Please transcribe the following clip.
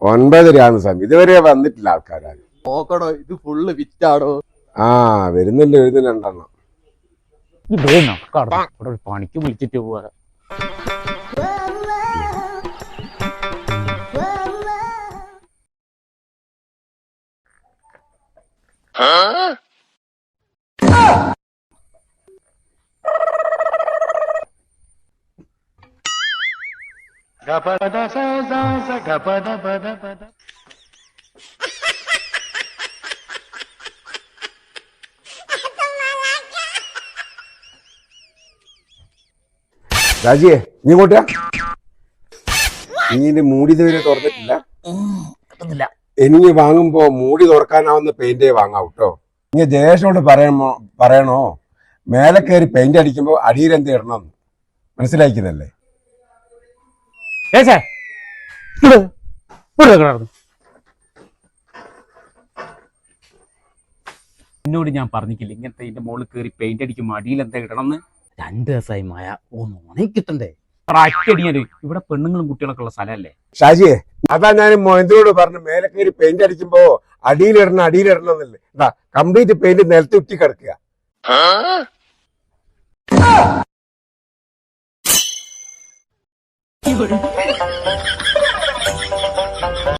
9 രൂപ സമയം ഇതുവരെ വന്നിട്ടില്ല ആൾക്കാരാണ്. നോക്കടോ, ഇത് ഫുള്ള് വിറ്റാടോ. വരുന്നില്ല, എഴുതുന്നുണ്ടെണ്ണം. ഇതേ നടക്കാടോ, ഇവിടെ ഒരു പണിക്ക് വിളിച്ചിട്ട് പോവാ. രാജിയെ, നീ ഇങ്ങോട്ടാ. നീ മൂടി ഇതുവരെ തുറന്നിട്ടില്ല. എനിക്ക് വാങ്ങുമ്പോ മൂടി തുറക്കാനാവുന്ന പെയിന്റേ വാങ്ങാവൂ കേട്ടോ. നീ ജയേഷനോട് പറയണോ മേലെ കയറി പെയിന്റ് അടിക്കുമ്പോ അടിയിൽ എന്ത് ഇടണം, മനസ്സിലാക്കുന്നല്ലേ? എന്നോട് ഞാൻ പറഞ്ഞിട്ടില്ല ഇങ്ങനത്തെ ഇതിന്റെ മുകളിൽ കയറി പെയിന്റ് അടിക്കുമ്പോൾ അടിയിൽ എന്താ ഇടണമെന്ന്. 2 ദിവസമായി മായ ഒന്നും കിട്ടണ്ടേ. അടിയാല് ഇവിടെ പെണ്ണുങ്ങളും കുട്ടികളൊക്കെ ഉള്ള സ്ഥലമല്ലേ ഷാജിയെ. അതാ ഞാൻ മോഹിന്ദോട് പറഞ്ഞു മേലെ കയറി പെയിന്റ് അടിക്കുമ്പോ അടിയിലിടണം എന്നല്ലേ. കംപ്ലീറ്റ് പെയിന്റ് നിലത്ത് ഉറ്റി കിടക്കുക. ഇവൾ